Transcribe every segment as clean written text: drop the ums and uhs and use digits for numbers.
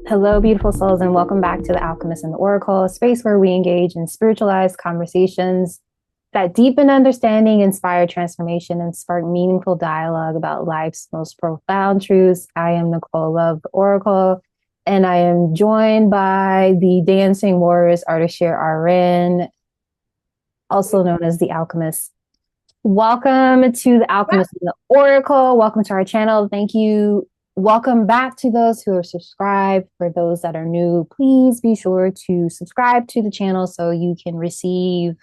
Hello, beautiful souls, and welcome back to the Alchemist and the Oracle, a space where we engage in spiritualized conversations that deepen understanding, inspire transformation, and spark meaningful dialogue about life's most profound truths. I am Nicole of the Oracle, and I am joined by the Dancing Warrioress Ardeshir A'ren, also known as the Alchemist. Welcome to the Alchemist and the Oracle. Welcome to our channel. Thank you. Welcome back to those who are subscribed. For those that are new, please be sure to subscribe to the channel so you can receive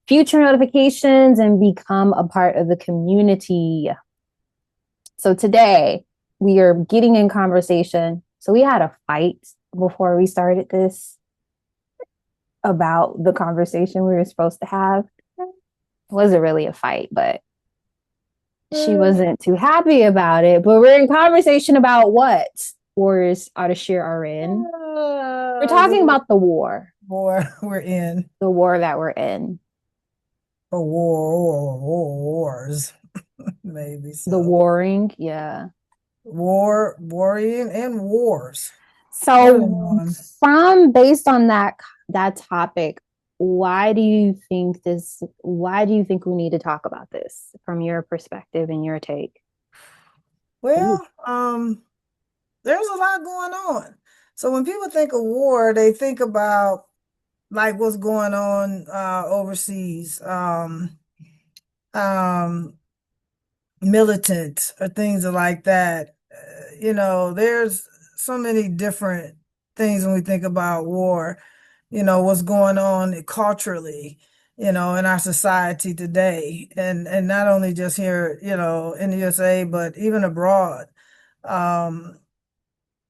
future notifications and become a part of the community. So today we are getting in conversation. So we had a fight before we started this about the conversation we were supposed to have. It wasn't really a fight, but she wasn't too happy about it. But we're in conversation about what? Warrioress Ardeshir A'ren. We're talking about the war. We're in. The war that we're in. A war or wars. Maybe so. The warring, yeah. Warring and wars. So based on that topic, why do you think we need to talk about this from your perspective and your take? Well, there's a lot going on. So when people think of war, they think about like what's going on overseas, militant or things like that. There's so many different things when we think about war. What's going on culturally, in our society today, and not only just here, in the USA, but even abroad.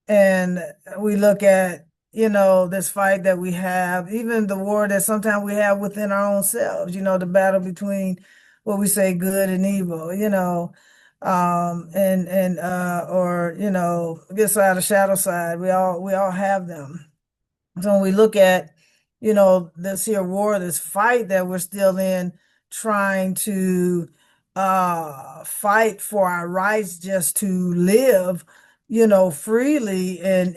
And we look at, this fight that we have, even the war that sometimes we have within our own selves, the battle between what we say good and evil, good side or shadow side. We all have them. So when we look at, this here war, this fight that we're still in, trying to fight for our rights just to live, freely and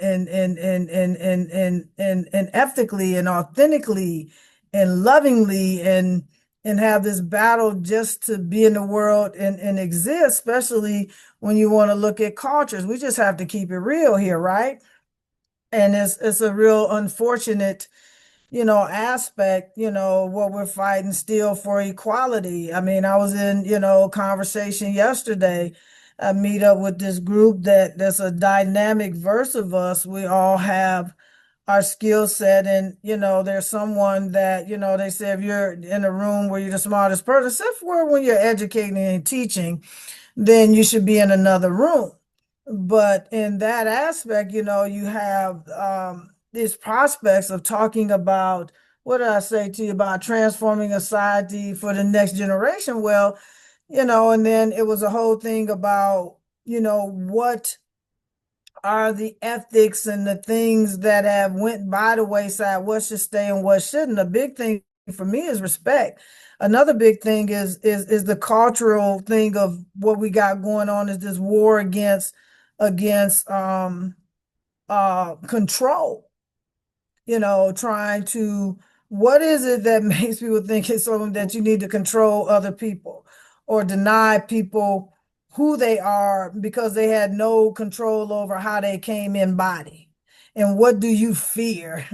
ethically and authentically and lovingly and have this battle just to be in the world and exist, especially when you want to look at cultures. We just have to keep it real here, right? And it's a real unfortunate, aspect, what we're fighting still for equality. I mean, I was in, conversation yesterday. I meet up with this group that's a dynamic verse of us. We all have our skill set, and there's someone that, they say if you're in a room where you're the smartest person, except for when you're educating and teaching, then you should be in another room. But in that aspect, you have these prospects of talking about, what did I say to you about transforming a society for the next generation? Well, and then it was a whole thing about, what are the ethics and the things that have went by the wayside, what should stay and what shouldn't. A big thing for me is respect. Another big thing is the cultural thing of what we got going on, is this war against control, trying to, what is it that makes people think it's something that you need to control other people or deny people who they are because they had no control over how they came in body? And what do you fear,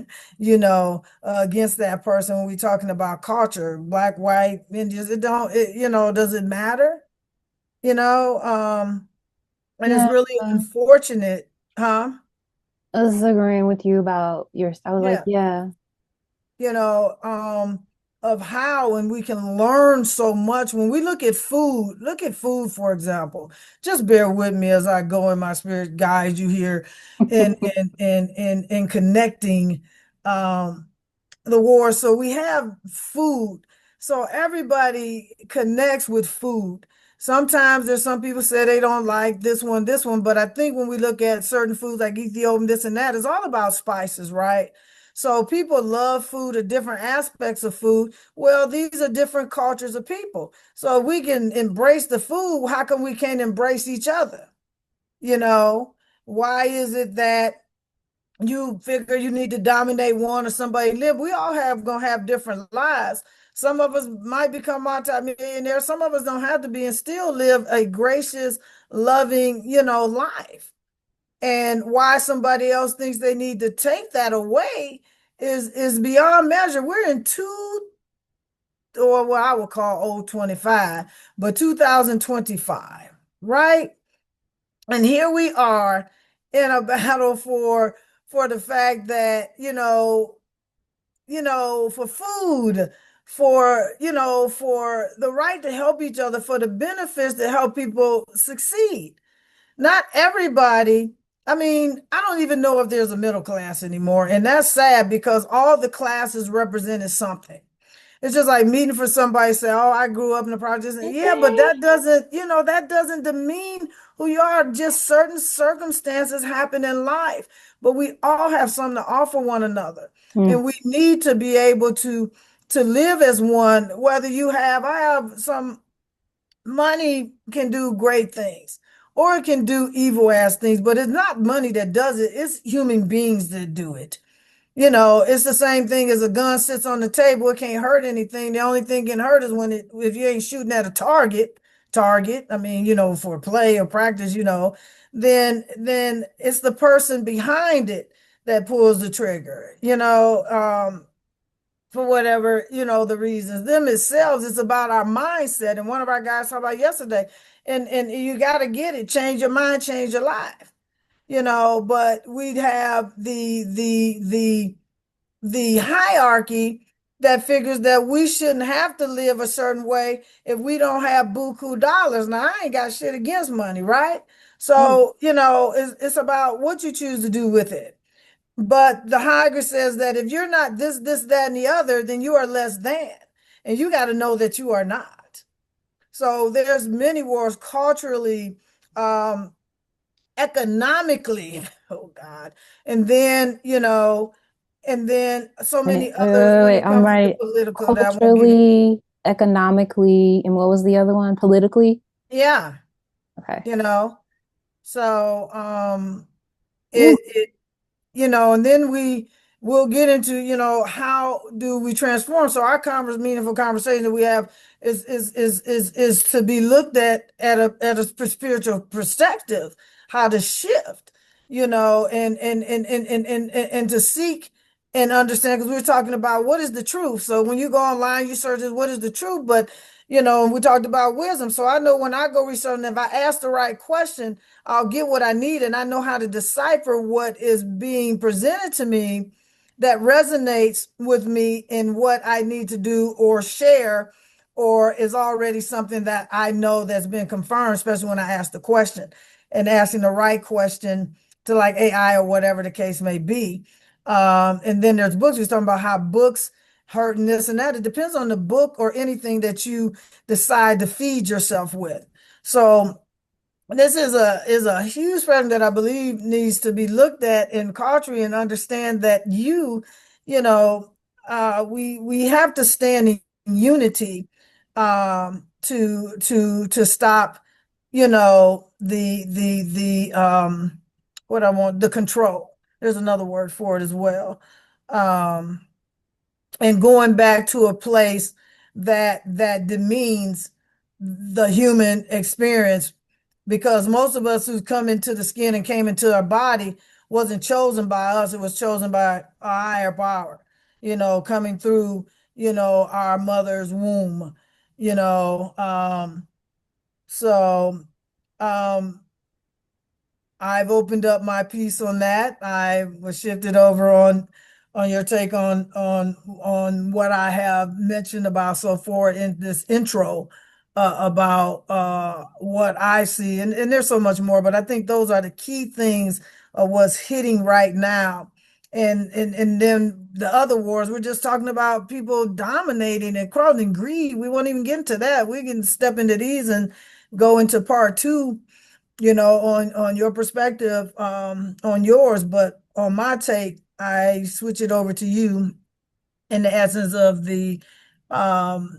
against that person when we're talking about culture, black, white, Indians? Does it matter? And it's really unfortunate, huh? I was agreeing with you about yours. I was like, yeah. Of how, and we can learn so much when we look at food. Look at food, for example. Just bear with me as I go in my spirit, guide you here in connecting the war. So we have food. So everybody connects with food. Sometimes there's some people say they don't like this one, but I think when we look at certain foods like Ethiopian, this and that, it's all about spices, right? So people love food or different aspects of food. Well, these are different cultures of people. So if we can embrace the food, how come we can't embrace each other? Why is it that you figure you need to dominate one or somebody live. We all have gonna have different lives. Some of us might become multi-millionaires. Some of us don't have to be and still live a gracious, loving, life. And why somebody else thinks they need to take that away is beyond measure. We're in or what I would call old 25, but 2025, right? And here we are in a battle for the fact that, for food, for the right to help each other, for the benefits to help people succeed. Not everybody. I mean, I don't even know if there's a middle class anymore. And that's sad because all the classes represented something. It's just like meeting for somebody say, "Oh, I grew up in the projects." Yeah, but that doesn't demean who you are. Just certain circumstances happen in life, but we all have something to offer one another, Mm. and we need to be able to live as one. Whether I have some money can do great things, or it can do evil ass things, but it's not money that does it. It's human beings that do it. It's the same thing as a gun sits on the table. It can't hurt anything. The only thing can hurt is if you ain't shooting at a target. I mean, for play or practice, then it's the person behind it that pulls the trigger, for whatever, the reasons. Them itself, it's about our mindset. And one of our guys talked about yesterday, and you got to get it. Change your mind, change your life. But we'd have the hierarchy that figures that we shouldn't have to live a certain way if we don't have buku dollars. Now, I ain't got shit against money, right? Mm. So, it's about what you choose to do with it. But the hierarchy says that if you're not this, that, and the other, then you are less than. And you got to know that you are not. So there's many wars culturally, economically, oh God, and then, and then so Wait, many wait, others when wait, it I'm comes to the right. political that I won't get into. Culturally, economically, and what was the other one? Politically? Yeah, Okay. you know. So Ooh. it and then we will get into, how do we transform? So our meaningful conversation that we have is to be looked at a spiritual perspective, how to shift, and to seek and understand, because we were talking about what is the truth. So when you go online, you search what is the truth, but and we talked about wisdom. So I know when I go research, and if I ask the right question, I'll get what I need, and I know how to decipher what is being presented to me that resonates with me in what I need to do or share, or is already something that I know that's been confirmed, especially when I ask the question and asking the right question to like AI or whatever the case may be. And then there's books. We're talking about how books hurt and this and that. It depends on the book or anything that you decide to feed yourself with. So this is a huge problem that I believe needs to be looked at in culture and understand that you know, we have to stand in unity, to stop, the what I want, the control. There's another word for it as well. Um, and going back to a place that demeans the human experience, because most of us who come into the skin and came into our body wasn't chosen by us, it was chosen by a higher power, coming through, our mother's womb, you know so um I've opened up my piece on that. I was shifted over on your take on what I have mentioned about so forth in this intro, about what I see, and there's so much more, but I think those are the key things of what's hitting right now. And then the other wars, we're just talking about people dominating and crawling greed. We won't even get into that. We can step into these and go into part two, on your perspective, on yours, but on my take, I switch it over to you in the essence of the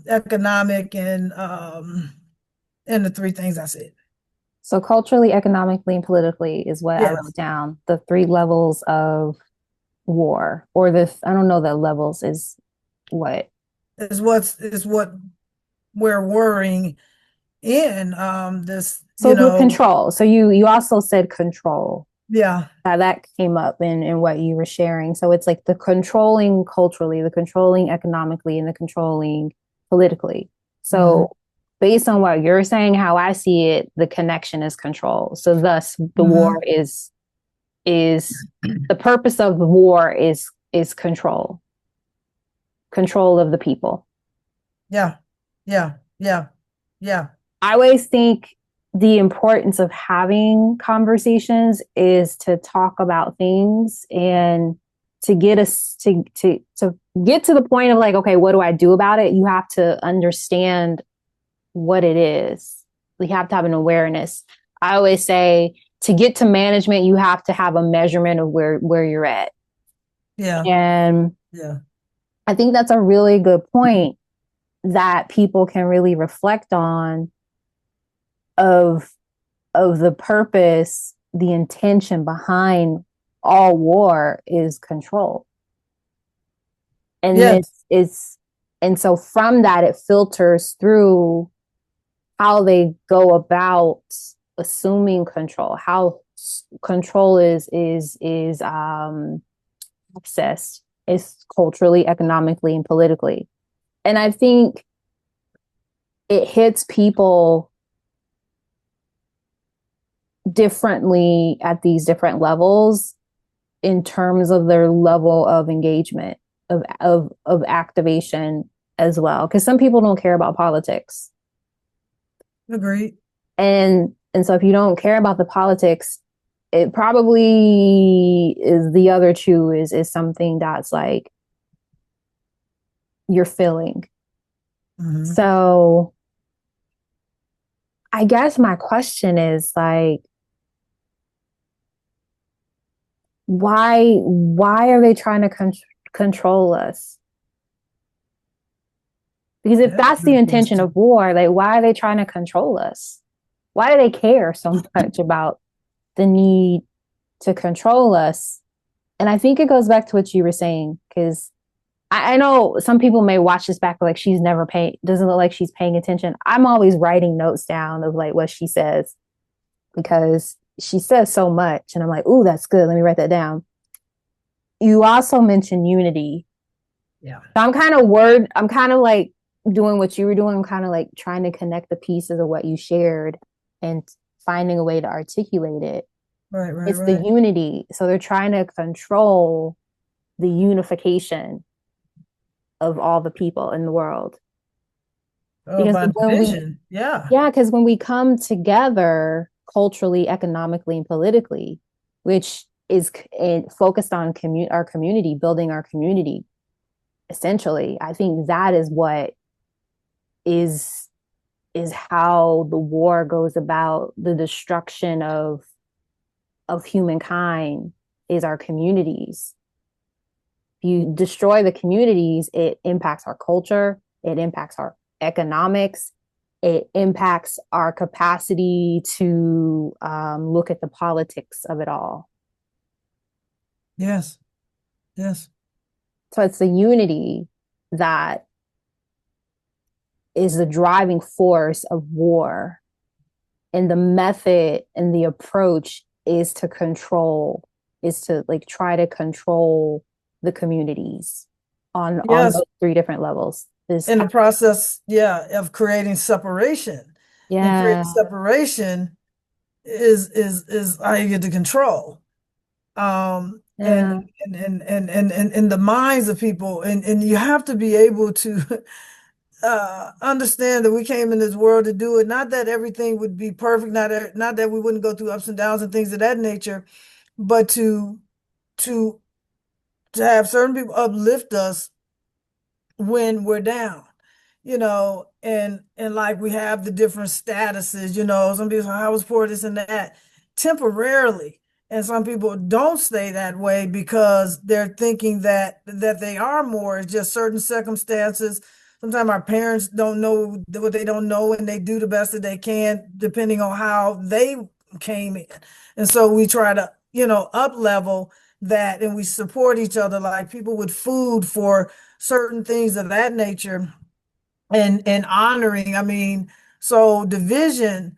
economic and the three things I said. So culturally, economically, and politically is what I wrote Yes. down. The three levels of war, or this, I don't know, the levels is what. Is what we're worrying in this, So the control. So you also said control. yeah. That came up in what you were sharing. So it's like the controlling culturally, the controlling economically, and the controlling politically. So based on what you're saying, how I see it, the connection is control. So thus the war is the purpose of the war is control. Control of the people. Yeah. Yeah. Yeah. Yeah. I always think the importance of having conversations is to talk about things and to get us to get to the point of like, okay, what do I do about it? You have to understand what it is. You have to have an awareness. I always say to get to management, you have to have a measurement of where you're at. Yeah. And Yeah. I think that's a really good point that people can really reflect on of the purpose, the intention behind all war is control. And Yes. this is, and so from that, it filters through how they go about assuming control, how control is accessed, is culturally, economically, and politically. And I think it hits people differently at these different levels in terms of their level of engagement, of activation as well, because some people don't care about politics. Agreed. And so if you don't care about the politics, it probably is the other two is something that's like you're feeling. So I guess my question is like, why are they trying to control us? Because if that's the intention of war, like why are they trying to control us? Why do they care so much about the need to control us? And I think it goes back to what you were saying, because I know some people may watch this back like she's never paying, doesn't look like she's paying attention. I'm always writing notes down of like what she says, because she says so much. And I'm like, ooh, that's good. Let me write that down. You also mentioned unity. Yeah. So I'm kind of like doing what you were doing. I'm kind of like trying to connect the pieces of what you shared and finding a way to articulate it. Right. It's the unity. So they're trying to control the unification of all the people in the world. Because By when vision. Yeah. because when we come together culturally, economically, and politically, which is focused on our community, building our community, essentially, I think that is what is how the war goes about the destruction of humankind is our communities. If you destroy the communities, it impacts our culture, it impacts our economics, it impacts our capacity to look at the politics of it all. Yes. Yes. So it's the unity that is the driving force of war. And the method and the approach is to like try to control the communities on those three different levels. In the process, of creating separation. And creating separation is how you get to control. And in the minds of people, and you have to be able to understand that we came in this world to do it. Not that everything would be perfect, not that we wouldn't go through ups and downs and things of that nature, but to have certain people uplift us when we're down, and like we have the different statuses, some people say, I was poor, this and that, temporarily. And some people don't stay that way because they're thinking that they are more. It's just certain circumstances. Sometimes our parents don't know what they don't know, and they do the best that they can, depending on how they came in. And so we try to, up level that, and we support each other, like people with food for certain things of that nature, and honoring. I mean, so division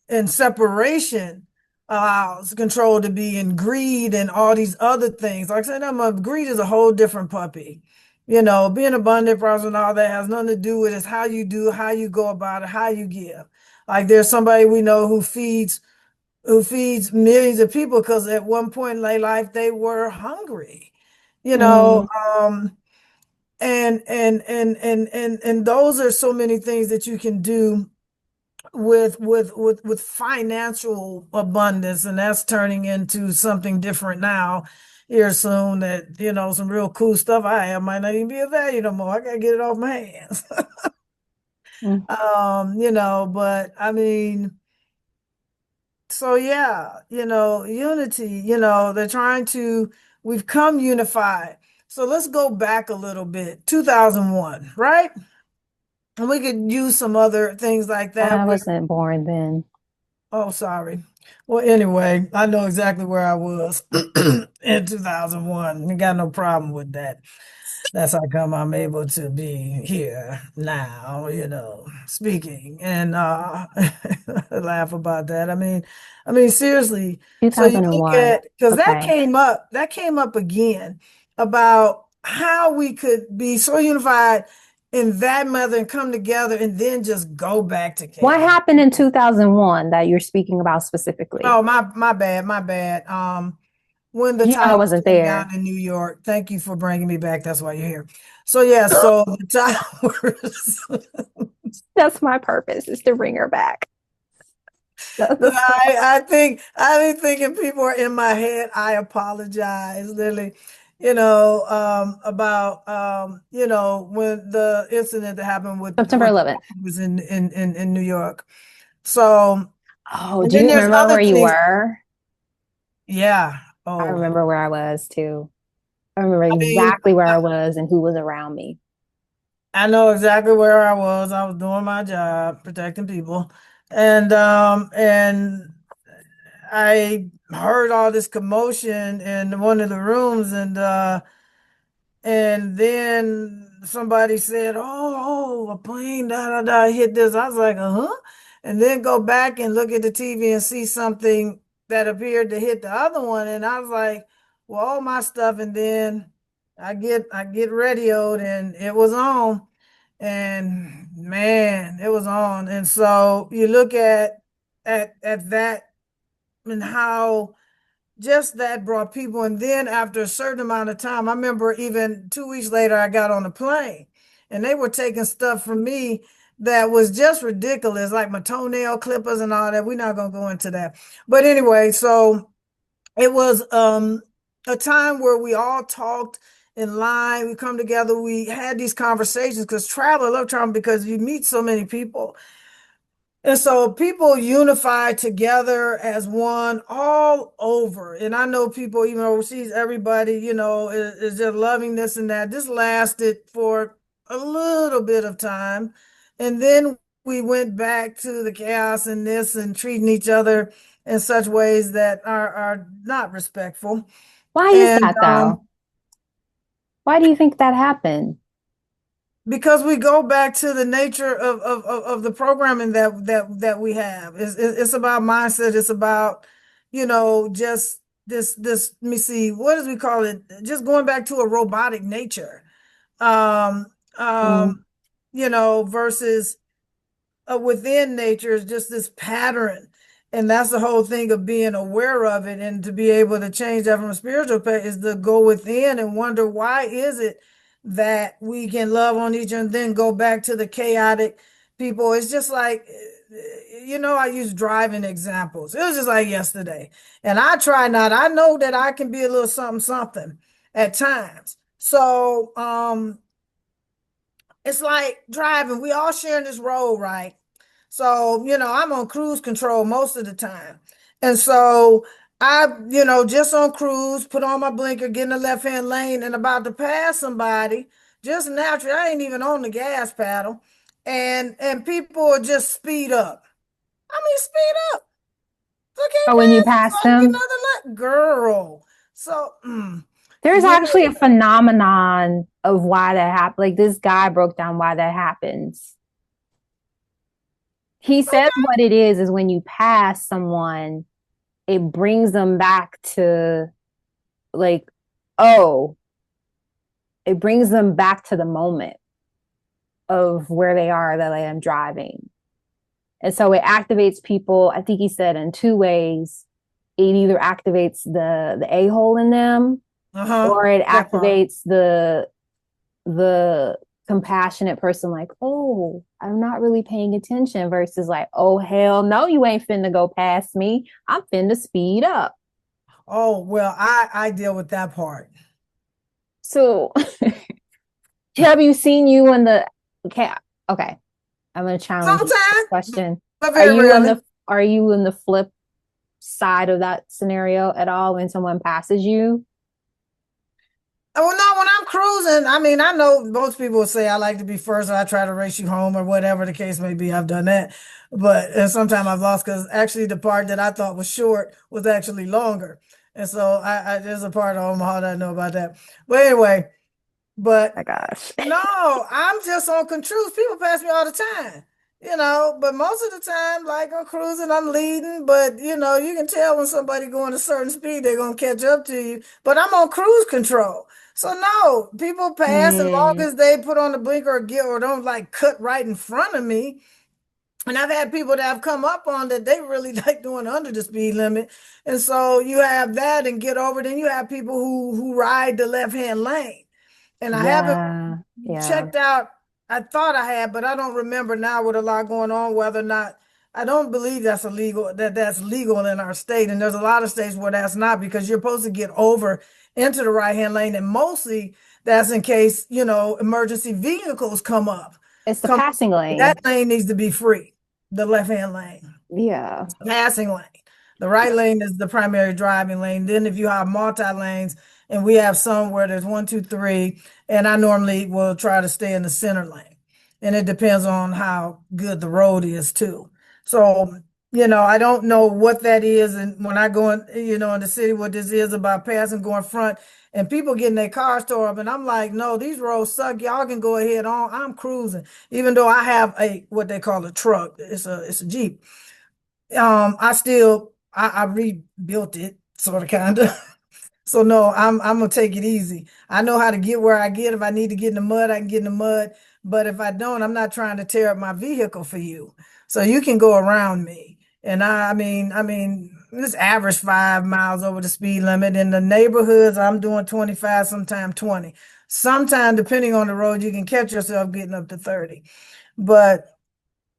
and separation allows control to be in greed and all these other things. Like I said, greed is a whole different puppy. Being abundant, prosperous, and all that has nothing to do with it. It's how you do, how you go about it, how you give. Like there's somebody we know who feeds millions of people because at one point in their life they were hungry. You know, Mm, and those are so many things that you can do with financial abundance, and that's turning into something different now here soon. That some real cool stuff I have might not even be of value no more. I gotta get it off my hands. mm. But I mean, so yeah, unity, they're trying to, we've come unified. So let's go back a little bit. 2001, right? And we could use some other things like that I where, wasn't born then. oh, sorry. Well, anyway, I know exactly where I was in 2001. I got no problem with that. That's how come I'm able to be here now, speaking and laugh about that. I mean seriously. So you look 2001. at, because Okay. that came up again about how we could be so unified in that mother and come together and then just go back to What chaos. happened in 2001 that you're speaking about specifically? Oh, my bad, my bad. When the You know I towers wasn't came down there. in New York. Thank you for bringing me back. That's why you're here. So yeah, so the towers. That's my purpose, is to bring her back. That's I be thinking people are in my head. I apologize, literally. About when the incident that happened with September 11th. was in New York. So, Oh, and do then you there's remember other where you things. were? Yeah. I Oh, remember where I was too. I remember I mean, exactly where I was and who was around me. I know exactly where I was. I was doing my job, protecting people. And I heard all this commotion in one of the rooms, and then somebody said, "Oh, a plane, da da da, hit this." I was like, "Uh-huh." And then go back and look at the TV and see something that appeared to hit the other one, and I was like, "Well, all my stuff." And then I get radioed, and it was on, and man, it was on. And so you look at that and how just that brought people. And then after a certain amount of time, I remember even 2 weeks later, I got on a plane and they were taking stuff from me that was just ridiculous, like my toenail clippers and all that. We're not going to go into that. But anyway, so it was a time where we all talked in line. We come together. We had these conversations because travel, I love traveling because you meet so many people, and so people unify together as one all over. And I know people, even overseas, everybody, is just loving this and that. This lasted for a little bit of time. And then we went back to the chaos and this and treating each other in such ways that are not respectful. Why is And that though? Why do you think that happened? because we go back to the nature of the programming that we have. It's about mindset. It's about, just this, let me see, what does we call it? Just going back to a robotic nature. Um, Mm. um, versus within nature is just this pattern. And that's the whole thing of being aware of it, and to be able to change that from a spiritual path is to go within and wonder, why is it that we can love on each other and then go back to the chaotic people? It's just like, I use driving examples. It was just like yesterday. And I know that I can be a little something, something at times. So, it's like driving. We all sharing this road, right? So, I'm on cruise control most of the time. And so just on cruise, put on my blinker, get in the left-hand lane, and about to pass somebody, just naturally, I ain't even on the gas pedal. And people just speed up. I mean, speed up. So I can't Oh, when you pass you so passed I can get them? another lap. Girl. So, There's yeah. actually a phenomenon of why that happens. Like this guy broke down why that happens. He says Okay. what it is when you pass someone, it brings them back to like, oh, it brings them back to the moment of where they are that I am driving. And so it activates people, I think he said in two ways. It either activates the a-hole in them, Uh-huh. or it That part. activates the compassionate person, like, oh, I'm not really paying attention, versus like, oh hell no, you ain't finna go past me. I'm finna speed up. Oh, well, I deal with that part. So have you seen you in the okay, okay. I'm gonna challenge you with this Sometimes, question. but Are very you in rarely. the are you in the flip side of that scenario at all when someone passes you? Well, no, when I'm cruising, I mean, I know most people will say I like to be first or I try to race you home or whatever the case may be. I've done that. But and sometimes I've lost because actually the part that I thought was short was actually longer. And so there's a part of Omaha that I know about that. But anyway, My but gosh. no, I'm just on cruise. People pass me all the time, but most of the time, like I'm cruising, I'm leading, but you can tell when somebody going a certain speed, they're gonna catch up to you. But I'm on cruise control. So no, people pass as long Mm, as they put on the blinker or get or don't like cut right in front of me. And I've had people that have come up on that they really like doing under the speed limit. And so you have that and get over. Then you have people who ride the left-hand lane. And I haven't yeah, yeah. checked out. I thought I had, but I don't remember now with a lot going on whether or not I don't believe that's illegal, that's legal in our state. And there's a lot of states where that's not because you're supposed to get over into the right-hand lane. And mostly that's in case, emergency vehicles It's the come. passing That lane. lane needs to be free, the left-hand lane Yeah. passing lane. The right lane is the primary driving lane. Then if you have multi-lanes, and we have some where there's one, two, three, and I normally will try to stay in the center lane. And it depends on how good the road is too. So, I don't know what that is. And when I go in the city, what this is about passing, going front, and people getting their cars tore up. And I'm like, no, these roads suck. Y'all can go ahead on. I'm cruising. Even though I have what they call a truck. It's a Jeep. I still I rebuilt it, sort of kind of. So no, I'm gonna take it easy. I know how to get where I get. If I need to get in the mud, I can get in the mud. But if I don't, I'm not trying to tear up my vehicle for you. So you can go around me. And I mean, this average 5 miles over the speed limit. In the neighborhoods, I'm doing 25, sometimes 20. Sometimes, depending on the road, you can catch yourself getting up to 30. But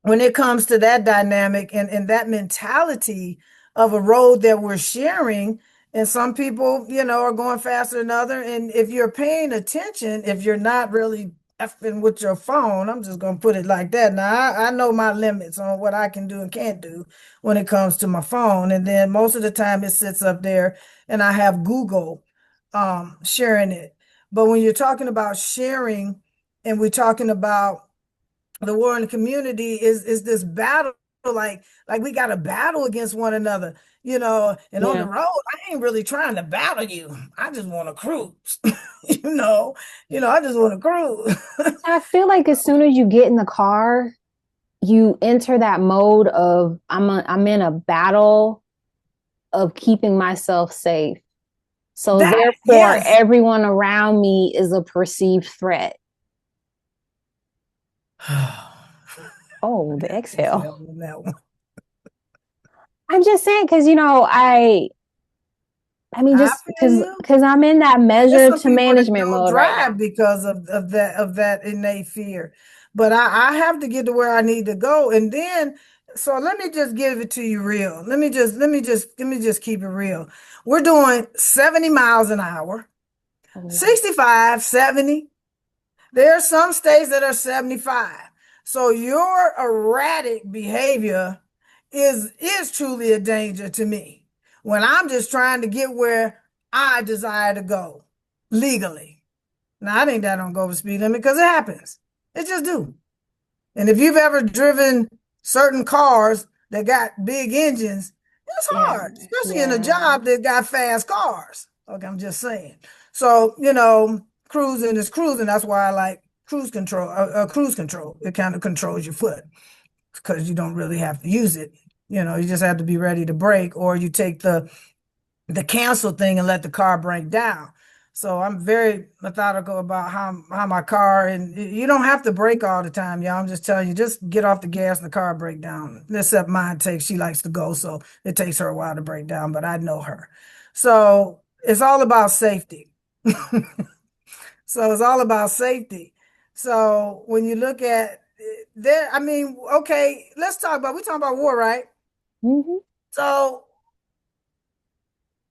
when it comes to that dynamic and that mentality of a road that we're sharing, and some people, are going faster than other. And if you're paying attention, if you're not really effing with your phone, I'm just gonna put it like that. Now I know my limits on what I can do and can't do when it comes to my phone. And then most of the time it sits up there and I have Google sharing it. But when you're talking about sharing and we're talking about the war in the community is this battle, like we got to battle against one another, and on the Yeah. road I ain't really trying to battle you. I just want to cruise. you know I just want to cruise. I feel like as soon as you get in the car, you enter that mode of I'm in a battle of keeping myself safe. So That, therefore, yes. everyone around me is a perceived threat. Oh, the exhale. Exhale on that one. I'm just saying because I mean I just feel you. because I'm in that There's measure some to people that management don't mode right now. drive because of that innate fear. But I have to get to where I need to go. And then so let me just give it to you real. Let me just keep it real. We're doing 70 miles an hour, Oh yeah. 65, 70. There are some states that are 75. So your erratic behavior is truly a danger to me when I'm just trying to get where I desire to go legally. Now, I think that don't go over speed limit because it happens. It just do. And if you've ever driven certain cars that got big engines, it's Yeah. hard, especially in a Yeah. job that got fast cars. Okay, I'm just saying. So, you know, cruising is cruising. That's why I like cruise control. Cruise control. It kind of controls your foot because you don't really have to use it. You know, you just have to be ready to brake, or you take the cancel thing and let the car break down. So I'm very methodical about how my car, and you don't have to brake all the time, y'all. I'm just telling you, just get off the gas and the car break down. Except mine takes, she likes to go, so it takes her a while to break down, but I know her. So it's all about safety. So it's all about safety. So when you look at there, I mean, okay, we talking about war, right? Mm-hmm. So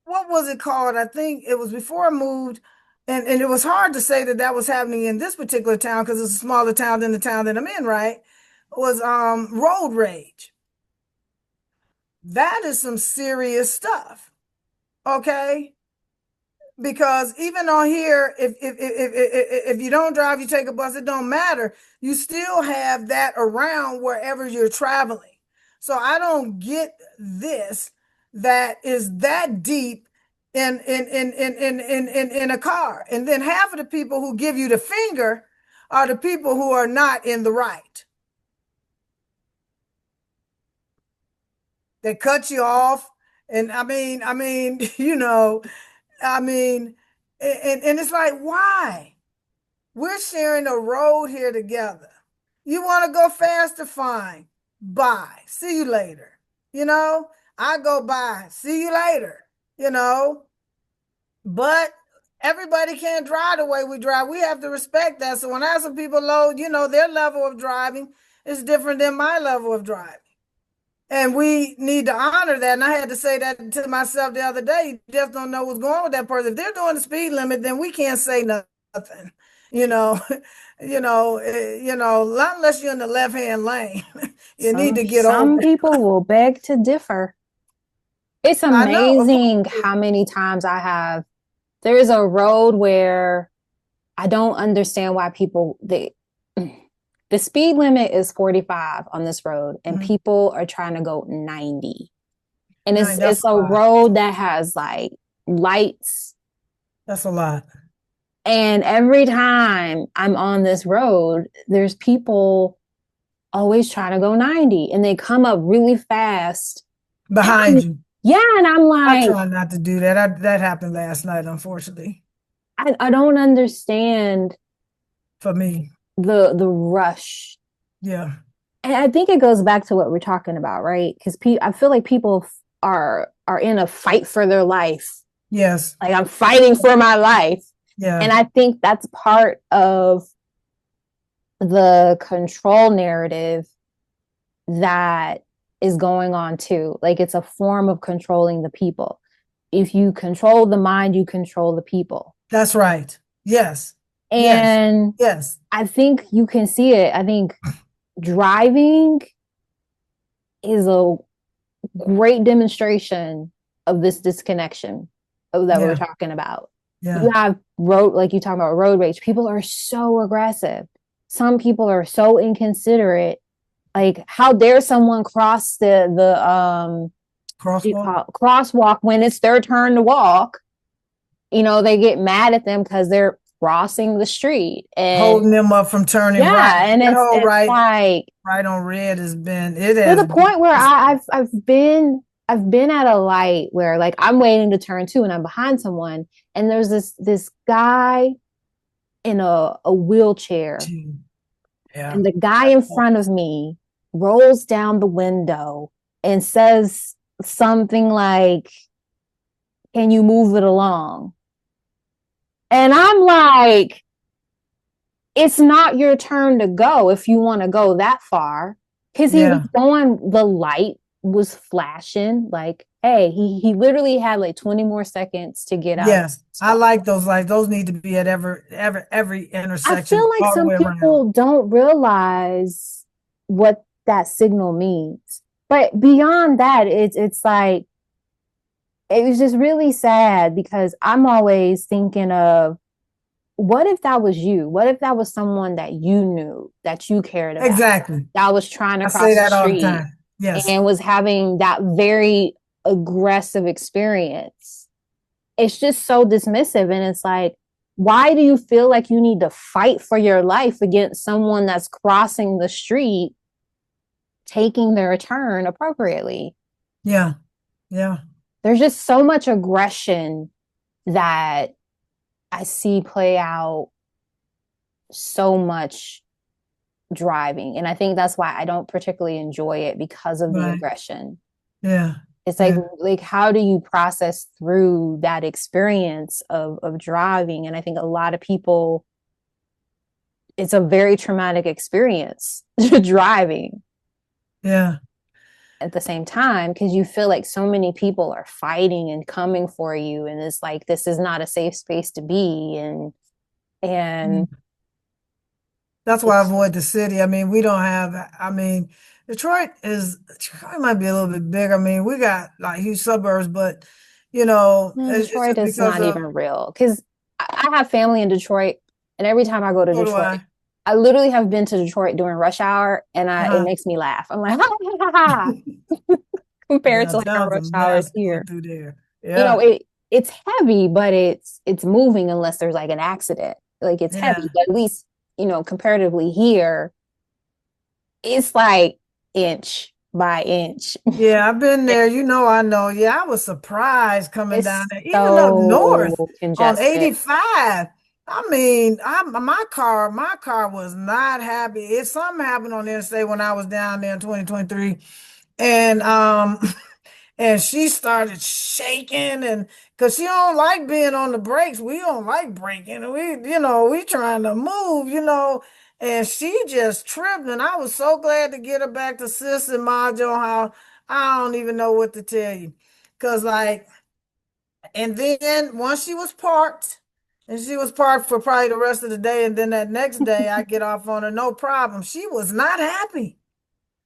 what was it called? I think it was before I moved, and it was hard to say that that was happening in this particular town because it's a smaller town than the town that I'm in, right? Was road rage. That is some serious stuff. Okay. Because even on here, if you don't drive, you take a bus, it don't matter. You still have that around wherever you're traveling. So I don't get this that is that deep in a car. And then half of the people who give you the finger are the people who are not in the right. They cut you off. And you know, I mean, and it's like, why? We're sharing a road here together. You want to go faster? Fine. Bye. See you later. You know, I go by. See you later. You know, but everybody can't drive the way we drive. We have to respect that. So when I have some people load, you know, their level of driving is different than my level of driving. And we need to honor that. And I had to say that to myself the other day. You just don't know what's going on with that person. If they're doing the speed limit, then we can't say nothing. You know, unless you're in the left-hand lane, you need to get Some over. people will beg to differ. It's I know, of amazing course. how many times there is a road where I don't understand why the speed limit is 45 on this road and Mhm. people are trying to go 90. And No, that's it's a a lot. road that has like lights. That's a lot. And every time I'm on this road, there's people always trying to go 90 and they come up really fast. Behind you. Yeah, and I'm I like, try not to do that. That happened last night, unfortunately, I don't understand for me. the rush. Yeah. And I think it goes back to what we're talking about, right? Because I feel like people are in a fight for their life. Yes. Like I'm fighting for my life. Yeah. And I think that's part of the control narrative that is going on too. Like it's a form of controlling the people. If you control the mind, you control the people. That's right. Yes. Yes. And Yes. I think you can see it. I think driving is a great demonstration of this disconnection that we're Yeah. talking about. You Yeah. have like you talk about road rage. People are so aggressive. Some people are so inconsiderate. Like, how dare someone cross the what do you Crosswalk. call it? Crosswalk when it's their turn to walk? You know, they get mad at them because they're crossing the street, and Holding them up from turning right. yeah, and That whole it's right, like right on red it to has the been. point where I've been at a light where like I'm waiting to turn two and I'm behind someone and there's this guy in a wheelchair Yeah. and the guy in front of me rolls down the window and says something like, "Can you move it along?" And I'm like, it's not your turn to go if you want to go that far. Because he was Yeah. going, the light was flashing. Like, hey, he literally had like 20 more seconds to get out of Yes. the I spot. like those lights. Those need to be at every I intersection feel like all the some way around. people don't realize what that signal means. But beyond that, it's like it was just really sad because I'm always thinking of what if that was you? What if that was someone that you knew, that you cared about, Exactly. that was trying to I say cross the that all the street time. Yes. and was having that very aggressive experience? it's just so dismissive. And it's like, why do you feel like you need to fight for your life against someone that's crossing the street, taking their turn appropriately? Yeah. Yeah. There's just so much aggression that I see play out so much driving. And I think that's why I don't particularly enjoy it because of the Right. aggression. Yeah. It's Yeah. like how do you process through that experience of driving? And I think a lot of people, it's a very traumatic experience driving Yeah. at the same time because you feel like so many people are fighting and coming for you, and it's like this is not a safe space to be. And That's why I it's avoid the city. I mean, we don't have, Detroit might be a little bit big. I mean, we got like huge suburbs, but it's Detroit just is because not of, even real because I have family in Detroit, and every time I go to so do Detroit, I. I literally have been to Detroit during rush hour, and it Uh-huh. makes me laugh. I'm like, ha ha ha ha, compared to like our Downtown's a rush hours mess going here. through there. You know, Yeah. it's heavy, but it's moving unless there's like an accident. Like it's Yeah. heavy, but at least comparatively here, it's like inch by inch. Yeah, I've been there. I know. Yeah, I was surprised coming down It's there, even up north so on congested. 85. I mean, my car was not happy. It's something happened on the interstate when I was down there in 2023. And and she started shaking, and because she don't like being on the brakes, we don't like braking. We trying to move, and she just tripped. And I was so glad to get her back to Sis and Majo. How I don't even know what to tell you, because like, and then once she was parked for probably the rest of the day, and then that next day I get off on her, no problem. She was not happy.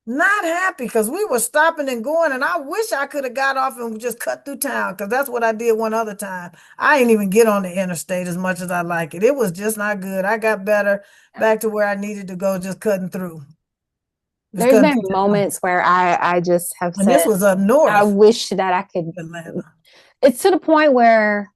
Not happy because we were stopping and going, and I wish I could have got off and just cut through town because that's what I did one other time. I didn't even get on the interstate as much as I like it. It was just not good. I got better back to where I needed to go, just cutting through, just There's cutting been through town. moments where I just have And this said, was up I north, wish that I could. Atlanta. It's to the point where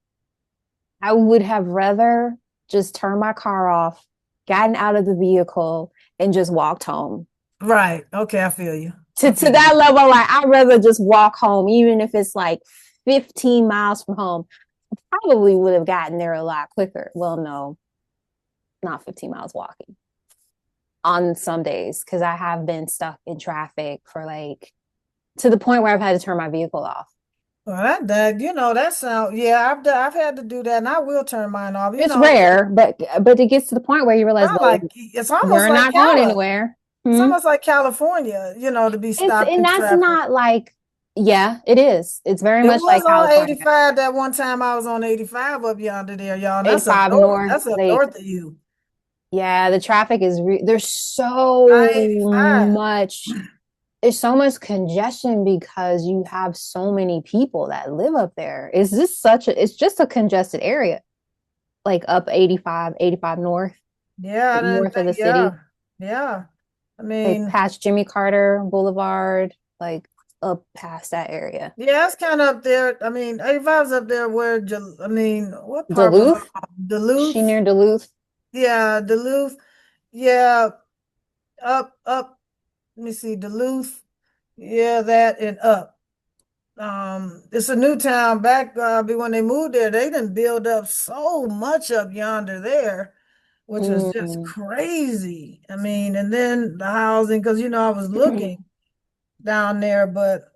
I would have rather just turned my car off, gotten out of the vehicle, and just walked home. Right. Okay, I feel you. To, I to feel you. that level, like I'd rather just walk home, even if it's like 15 miles from home. I probably would have gotten there a lot quicker. Well, no, not 15 miles walking on some days because I have been stuck in traffic for like to the point where I've had to turn my vehicle off. Well, that sound, yeah, I've had to do that, and I will turn mine off. It's rare, but it gets to the point where you realize, well, It's almost we're like not going anywhere. It's Hmm? almost like California, to be It's stopped and in that's traffic. not like, yeah, it is. It's very It much was like on California. 85 that one time I was on 85 up yonder there, y'all. And that's up 85 north. north, That's up like north of you. yeah, the traffic is there's so I-85. much there's so much congestion because you have so many people that live up there. It's just a congested area, like up 85 north, Yeah, I like didn't north of think, the yeah. city, Yeah. I like mean, past Jimmy Carter Boulevard, like up past that area. yeah, it's kind of up there. I mean, 85's up there where, what part was Duluth, on? she Duluth? near Duluth. Yeah, Duluth. Yeah, up. Let me see, Duluth. Yeah, that and up. It's a new town back when they moved there. They didn't build up so much up yonder there, which was just Mm. crazy. I mean, and then the housing, because I was looking down there, but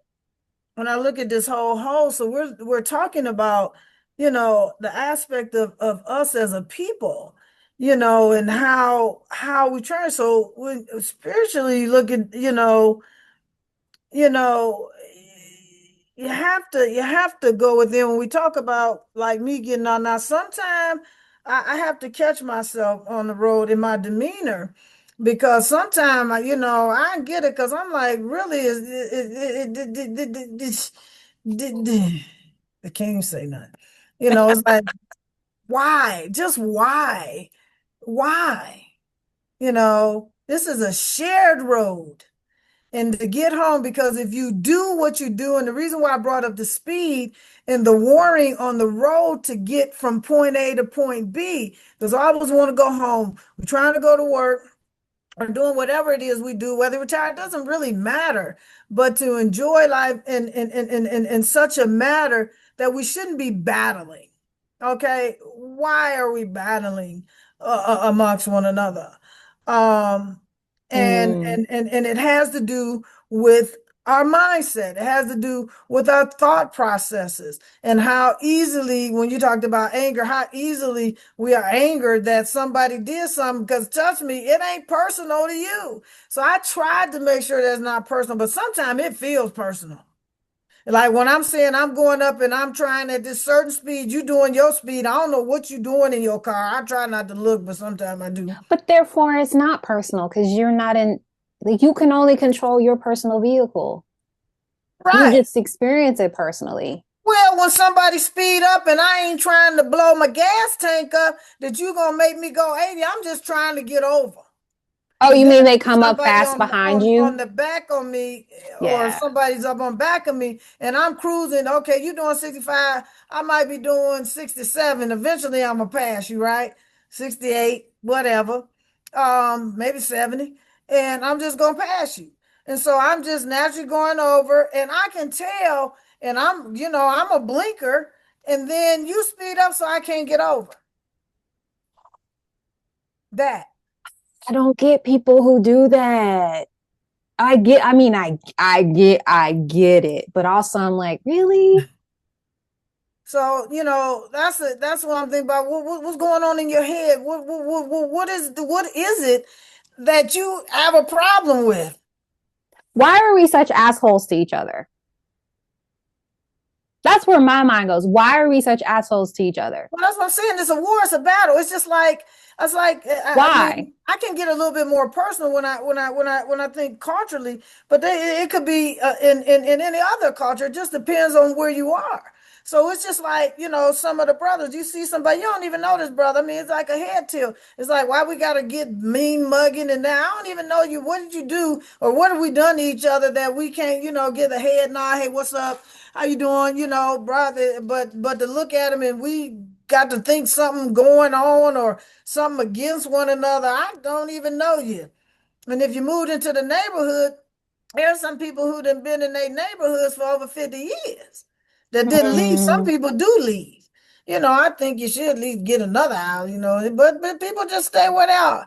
when I look at this whole, so we're talking about, the aspect of us as a people, and how we try. So when spiritually looking, you know, you have to go within when we talk about like me getting on. Now, sometimes I have to catch myself on the road in my demeanor because sometimes I get it because I'm like, really, I can't even say nothing. It's like, why? Just why? Why? This is a shared road. and to get home, because if you do what you do, and the reason why I brought up the speed and the warring on the road to get from point A to point B, because I always want to go home. We're trying to go to work or doing whatever it is we do, whether retired doesn't really matter, but to enjoy life in such a matter that we shouldn't be battling. Okay, why are we battling amongst one another? Um, Mm. and it has to do with our mindset. It has to do with our thought processes and how easily, when you talked about anger, how easily we are angered that somebody did something. Because trust me, it ain't personal to you. So I tried to make sure that's not personal, but sometimes it feels personal. Like when I'm saying I'm going up and I'm trying at this certain speed, you doing your speed. I don't know what you're doing in your car. I try not to look, but sometimes I do. But therefore, it's not personal because you're not in, like, you can only control your personal vehicle. You Right. just experience it personally. Well, when somebody speed up and I ain't trying to blow my gas tank up, that you gonna make me go 80. I'm just trying to get over. Oh, But you then mean they if come up somebody fast on behind you? on the back of me, or Yeah. somebody's up on back of me and I'm cruising, okay, you doing 65, I might be doing 67. Eventually I'm gonna pass you, right? 68, whatever. Maybe 70. And I'm just gonna pass you. And so I'm just naturally going over and I can tell, and I'm a blinker, and then you speed up so I can't get over that. I don't get people who do that. I mean, I get it, but also I'm like, really? So, that's what I'm thinking about. What's going on in your head? What is it that you have a problem with? Why are we such assholes to each other? That's where my mind goes. Why are we such assholes to each other? Well, that's what I'm saying. It's a war. It's a battle. It's just like it's like I Why? mean, I can get a little bit more personal when I think culturally, but it could be in any other culture. It just depends on where you are. So it's just like, some of the brothers, you see somebody, you don't even know this brother. I mean, it's like a head tilt. It's like, why we got to get mean mugging and now I don't even know you. What did you do or what have we done to each other that we can't, get a head nod? Hey, what's up? How you doing? Brother. But to look at him and we got to think something going on or something against one another. I don't even know you. And if you moved into the neighborhood, there's some people who done been in their neighborhoods for over 50 years that didn't leave. Some Mm, people do leave. I think you should at least get another house, but people just stay where they are,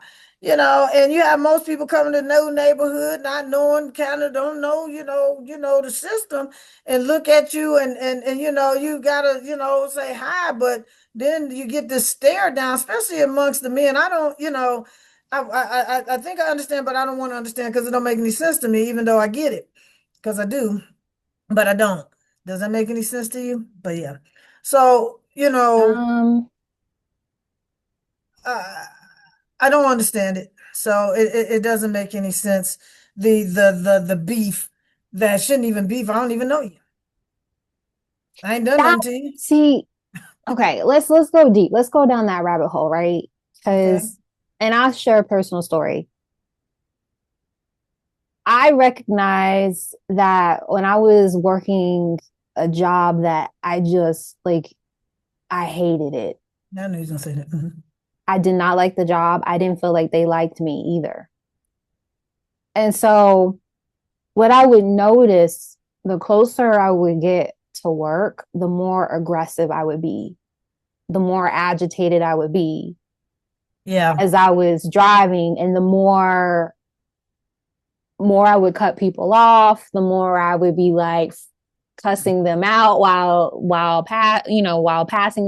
and you have most people coming to no neighborhood, not knowing, kind of don't know, the system and look at you and you gotta, say hi, but then you get this stare down, especially amongst the men. I don't, I think I understand, but I don't want to understand because it don't make any sense to me, even though I get it, because I do, but I don't. Does that make any sense to you? But yeah. So, um, uh, I don't understand it. So it doesn't make any sense. The beef that shouldn't even beef. I don't even know you. I ain't done that nothing to you. see, okay, let's go deep. Let's go down that rabbit hole, right? Okay. Because, and I'll share a personal story. I recognize that when I was working a job that I just like, I hated it. I knew he was gonna say that. Mhm. I did not like the job. I didn't feel like they liked me either. And so, what I would notice, the closer I would get to work, the more aggressive I would be, the more agitated I would be Yeah. as I was driving, and the more I would cut people off, the more I would be like cussing them out while passing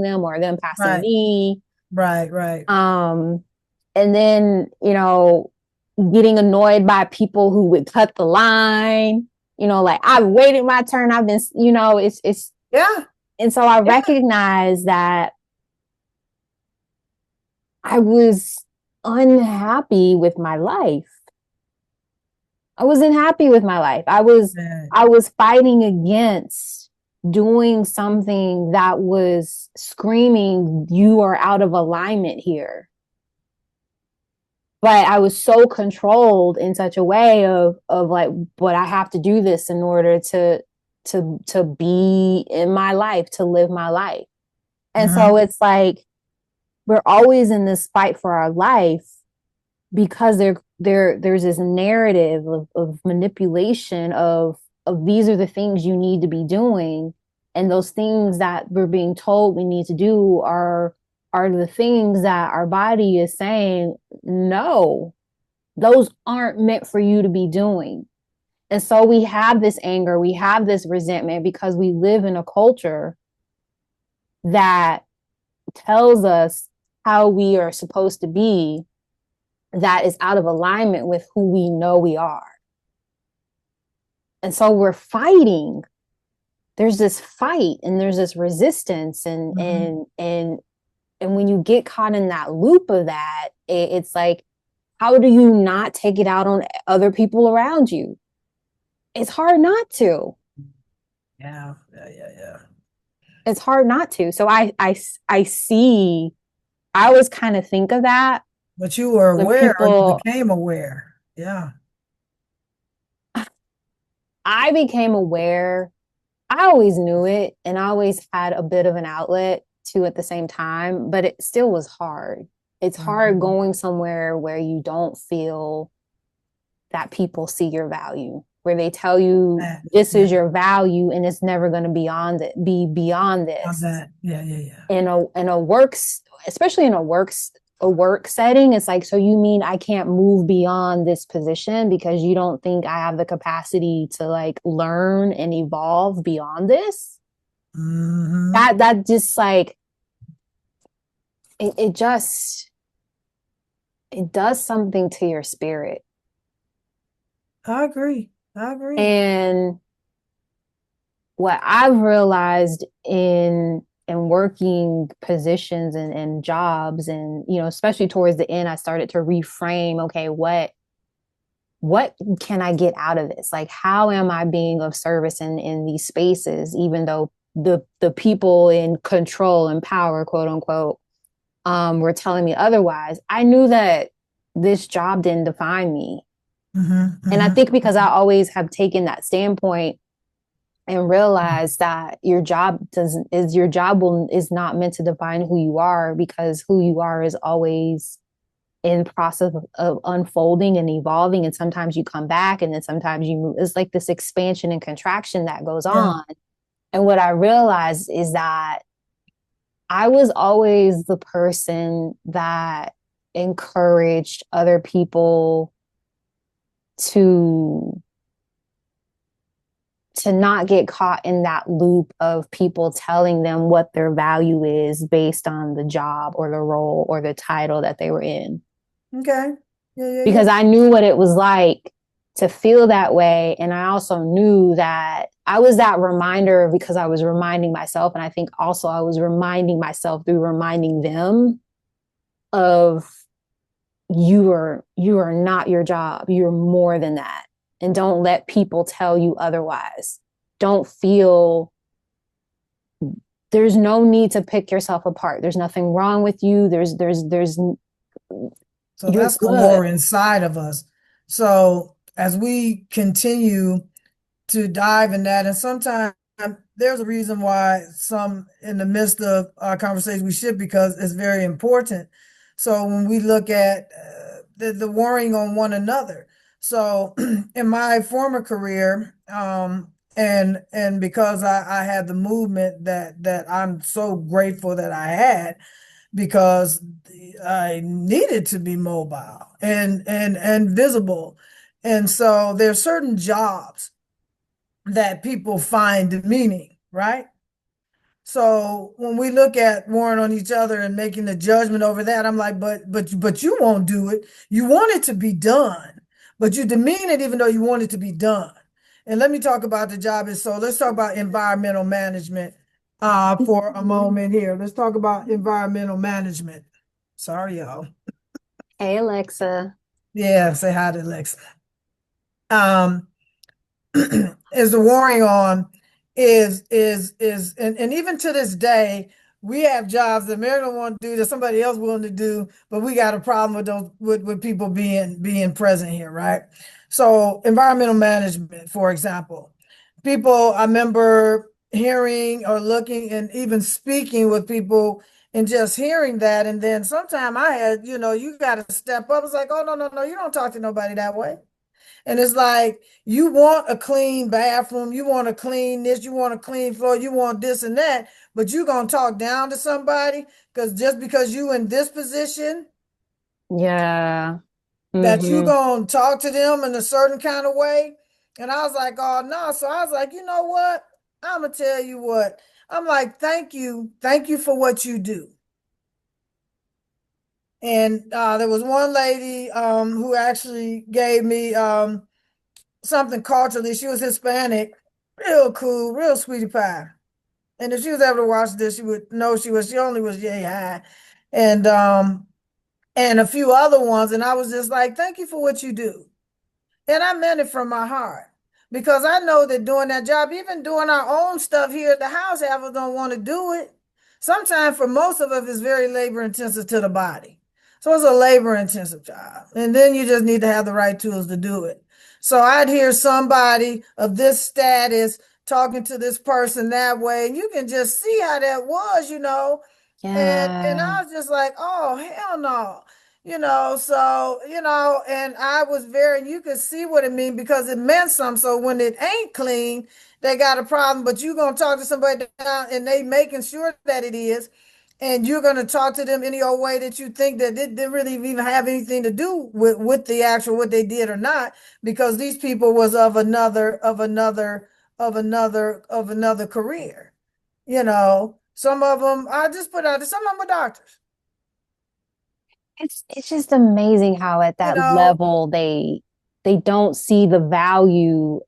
them or them passing Right. me. Right. Right. Um, and then, getting annoyed by people who would cut the line, like I've waited my turn. I've been, it's, Yeah. and so I Yeah. recognize that I was unhappy with my life. I wasn't happy with my life. Yeah. I was fighting against doing something that was screaming, you are out of alignment here. but I was so controlled in such a way of like, but I have to do this in order to be in my life, to live my life. And so Mhm. it's like we're always in this fight for our life because there's this narrative of manipulation of these are the things you need to be doing, and those things that we're being told we need to do are the things that our body is saying no, those aren't meant for you to be doing. And so we have this anger, we have this resentment because we live in a culture that tells us how we are supposed to be, that is out of alignment with who we know we are. And so we're fighting. There's this fight and there's this resistance, Mhm. and when you get caught in that loop of that, it's like, how do you not take it out on other people around you? It's hard not to. Yeah, yeah, yeah, yeah. It's hard not to. So I see. I always kind of think of that But you were when aware, or you people. became aware. Yeah. I became aware. I always knew it, and I always had a bit of an outlet too at the same time, but it still was hard. It's hard Mhm. going somewhere where you don't feel that people see your value, where they tell you That, this yeah, is your value and it's never going to be beyond on this. that. Yeah, yeah, yeah. In a works, especially in a work setting, it's like, so you mean I can't move beyond this position because you don't think I have the capacity to like learn and evolve beyond this? Hmm. That just like it just it does something to your spirit. I agree. I agree. And what I've realized in working positions and jobs, and especially towards the end, I started to reframe, okay, what can I get out of this? Like, how am I being of service in these spaces, even though the people in control and power, quote unquote, were telling me otherwise. I knew that this job didn't define me. Hmm. And I Hmm. think because I always have taken that standpoint and realized that your job is not meant to define who you are, because who you are is always in process of unfolding and evolving, and sometimes you come back and then sometimes you move. It's like this expansion and contraction that goes Yeah. on. And what I realized is that I was always the person that encouraged other people to not get caught in that loop of people telling them what their value is based on the job or the role or the title that they were in. Okay. Yeah, yeah, yeah. Because I knew what it was like to feel that way. And I also knew that I was that reminder because I was reminding myself. And I think also I was reminding myself through reminding them of, you are not your job. You're more than that. And don't let people tell you otherwise. Don't feel, there's no need to pick yourself apart. There's nothing wrong with you. There's So you're that's the good. war inside of us. So as we continue to dive in that, and sometimes there's a reason why some in the midst of our conversation we should, because it's very important. So when we look at the warring on one another. So in my former career, and because I had the movement that I'm so grateful that I had, because I needed to be mobile and visible. And so there's certain jobs that people find meaning, right? So when we look at warring on each other and making the judgment over that, I'm like, but you won't do it. You want it to be done, but you demean it even though you want it to be done. And let me talk about the job. And so let's talk about environmental management for a moment here. Let's talk about environmental management. Sorry, y'all. Hey, Alexa. Yeah, say hi to Lex. Um, is the warring on is and even to this day we have jobs that Mary don't want to do that somebody else willing to do, but we got a problem with those with people being present here, right? So environmental management, for example, people I remember hearing or looking and even speaking with people and just hearing that, and then sometime I had, you got to step up. It's like, oh no, no, no, you don't talk to nobody that way. And it's like, you want a clean bathroom, you want to clean this, you want a clean floor, you want this and that, but you gonna talk down to somebody because just because you in this position, Yeah. that you Mm-hmm. gonna talk to them in a certain kind of way. And I was like, oh no. So I was like, you know what? I'm gonna tell you what. I'm like, thank you for what you do. And there was one lady who actually gave me something culturally. She was Hispanic, real cool, real sweetie pie. And if she was ever to watch this, she would know she only was yay high. And and a few other ones. And I was just like, thank you for what you do. And I meant it from my heart. Because I know that doing that job, even doing our own stuff here at the house, half of us don't want to do it. Sometimes for most of us, it's very labor intensive to the body. So it's a labor intensive job. And then you just need to have the right tools to do it. So I'd hear somebody of this status talking to this person that way, and you can just see how that was, And Yeah. I was just like, oh, hell no. So, and I was very, you could see what it mean because it meant something. So when it ain't clean, they got a problem, but you're going to talk to somebody down and they making sure that it is. And you're going to talk to them any old way that you think that it didn't really even have anything to do with the actual, what they did or not, because these people was of another career. Some of them, I just put out, some of them are doctors, It's just amazing how at you that know, level they don't see the value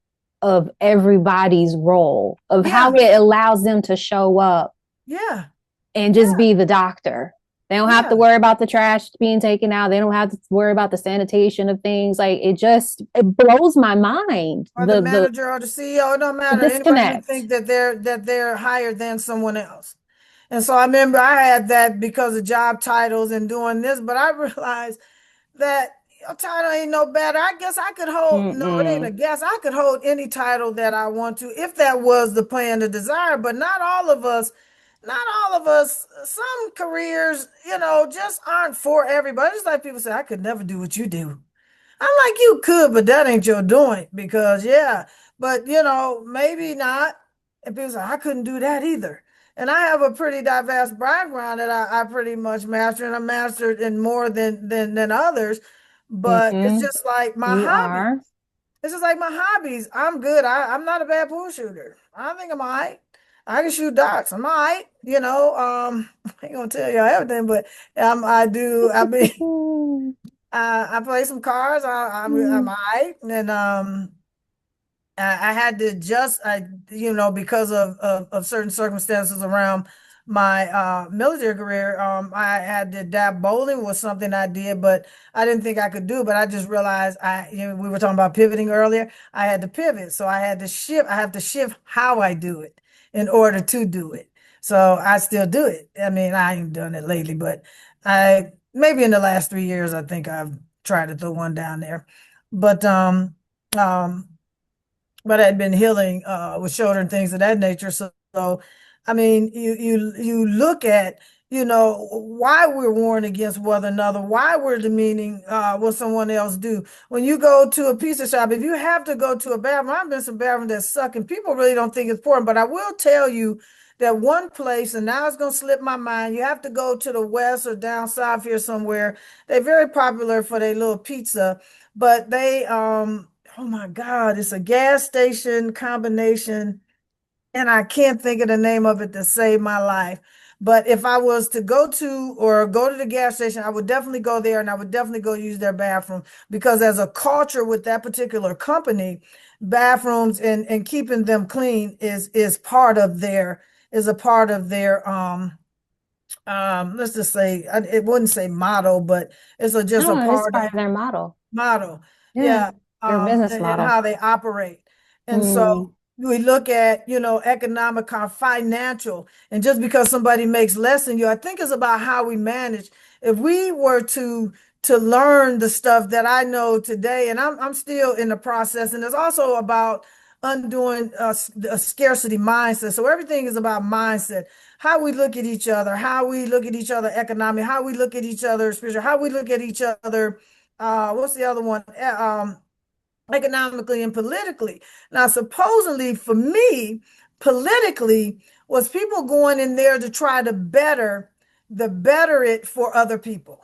of everybody's role, of how yeah, it allows them to show up yeah, and just yeah, be the doctor. They don't have to yeah. worry about the trash being taken out. They don't have to worry about the sanitation of things. Like it blows my mind. Or the The manager or the CEO, it don't the matter. Anybody who disconnect. think that they're higher than someone else. And so I remember I had that because of job titles and doing this, but I realized that your title ain't no better. I guess I could hold, no, it ain't a Mm-mm. guess. I could hold any title that I want to if that was the plan, the desire, but not all of us, some careers, just aren't for everybody. It's like people say, I could never do what you do. I'm like, you could, but that ain't your doing because, yeah, but maybe not. And people say, I couldn't do that either. And I have a pretty diverse background that I pretty much mastered, and I mastered in more than others. But it's Mm-hmm. just like my You hobby. are. It's just like my hobbies. I'm good. I'm not a bad pool shooter. I think I'm all right. I can shoot darts. I'm all right. I ain't gonna tell y'all everything, but I do. I mean, I play some cards. I'm all right, and I had to adjust. Because of certain circumstances around my military career, I had to adapt. Bowling was something I did, but I didn't think I could do. But I just realized we were talking about pivoting earlier. I had to pivot, so I had to shift. I have to shift how I do it in order to do it. So I still do it. I mean, I ain't done it lately, but I maybe in the last 3 years, I think I've tried to throw one down there. But um but I'd been healing with shoulder and things of that nature. So I mean, you look at why we're warned against one another, why we're demeaning what someone else do. When you go to a pizza shop, if you have to go to a bathroom, I've been some bathrooms that suck, and people really don't think it's important. But I will tell you that one place, and now it's gonna slip my mind. You have to go to the west or down south here somewhere. They're very popular for their little pizza, but they oh my God, it's a gas station combination, and I can't think of the name of it to save my life. But if I was to go to the gas station, I would definitely go there, and I would definitely go use their bathroom because as a culture with that particular company, bathrooms and keeping them clean is part of their is a part of their let's just say it wouldn't say motto, but just a No, it's part part of of their model. model. Yeah. Yeah. Their business And model. how they operate. And so Mm. we look at, economic or financial, and just because somebody makes less than you, I think it's about how we manage. If we were to learn the stuff that I know today, and I'm still in the process, and it's also about undoing a scarcity mindset. So everything is about mindset. How we look at each other, how we look at each other economically, how we look at each other spiritual, how we look at each other. What's the other one? Economically and politically. Now, supposedly for me, politically was people going in there to try to better it for other people.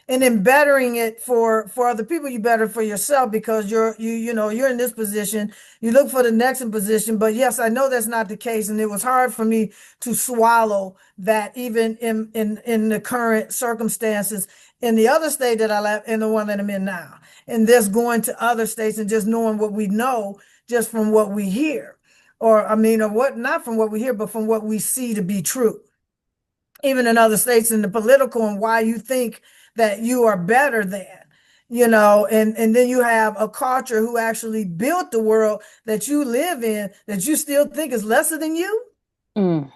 And in bettering it for other people, you better for yourself because you're in this position. You look for the next in position. But yes, I know that's not the case. And it was hard for me to swallow that even in the current circumstances in the other state that I left and the one that I'm in now. And just going to other states and just knowing what we know just from what we hear. Or what, not from what we hear, but from what we see to be true. Even in other states in the political, and why you think that you are better than, and then you have a culture who actually built the world that you live in that you still think is lesser than you. Mm.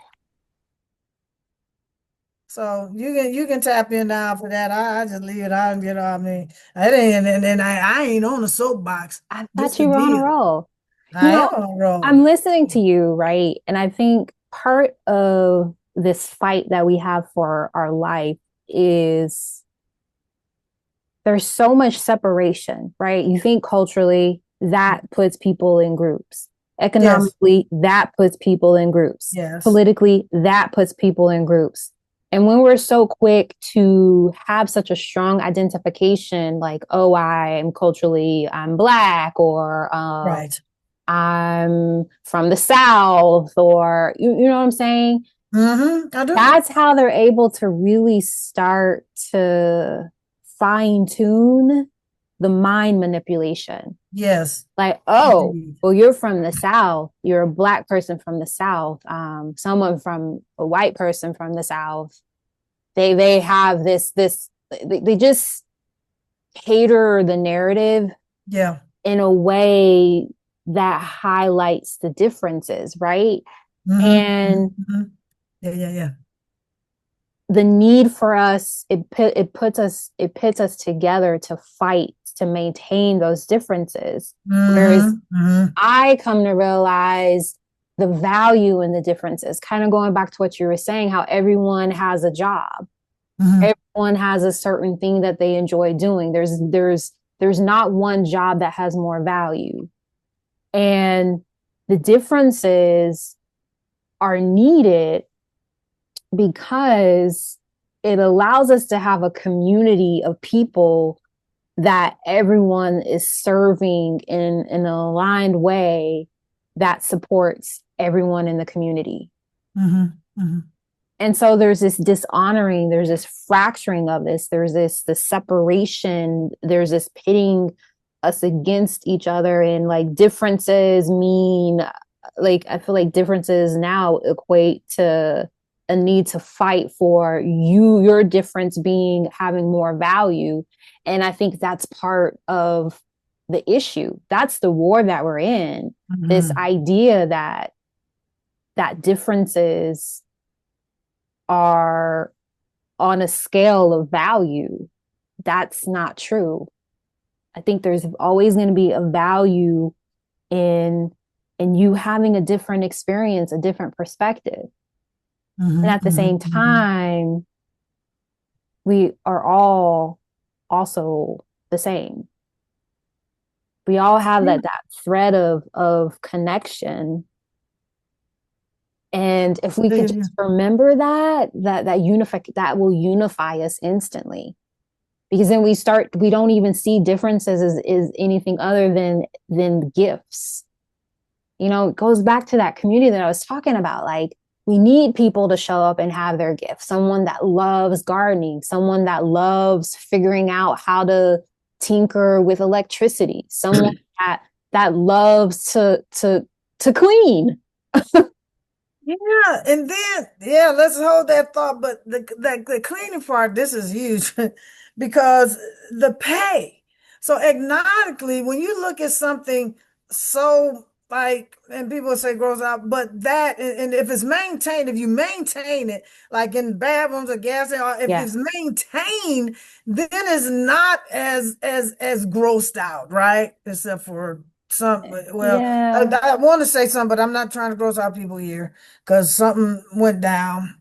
So you can tap in now for that. I just leave it out. I mean, I ain't and I ain't on a soapbox. I This thought the you were on a deal. roll. I am on a roll. I'm listening to you, right? And I think part of this fight that we have for our life is there's so much separation, right? You think culturally that puts people in groups. Yes. Economically, that puts people in groups. Yes. Politically, that puts people in groups. And when we're so quick to have such a strong identification, like, oh, I'm Black, or Right. I'm from the South, or you know what I'm saying? I do. That's how they're able to really start to fine tune the mind manipulation. Yes. Like, oh, Indeed. well, you're from the South. You're a Black person from the South. Someone from a white person from the South. They have they just cater the narrative Yeah. in a way that highlights the differences, right? And Mm-hmm. Yeah, yeah, yeah. the need for us, it pits us together to fight to maintain those differences. Whereas Mm-hmm. I come to realize the value in the differences, kind of going back to what you were saying, how everyone has a job, Mm-hmm. everyone has a certain thing that they enjoy doing. There's not one job that has more value. And the differences are needed because it allows us to have a community of people that everyone is serving in an aligned way that supports everyone in the community. Mm-hmm. Mm-hmm. And so there's this dishonoring, there's this fracturing of this, there's this separation, there's this pitting us against each other, and like differences mean, like, I feel like differences now equate to a need to fight for your difference being having more value. And I think that's part of the issue. That's the war that we're in. This Mm-hmm. idea that differences are on a scale of value. That's not true. I think there's always going to be a value in you having a different experience, a different perspective. And at the Mm-hmm. same Mm-hmm. time, we are all also the same. We all have Yeah. that thread of connection. And if we could Yeah. just remember that will unify us instantly. Because then we don't even see differences as anything other than gifts. It goes back to that community that I was talking about. Like, we need people to show up and have their gifts. Someone that loves gardening, someone that loves figuring out how to tinker with electricity, someone that loves to clean. Yeah, and then let's hold that thought. But the cleaning part, this is huge because the pay. So agnotically, when you look at something so like, and people say grows out, but that, and if it's maintained, if you maintain it, like in bathrooms or gas, if Yeah. it's maintained, then it's not as grossed out, right? Except for some, well, Yeah. I want to say something, but I'm not trying to gross out people here because something went down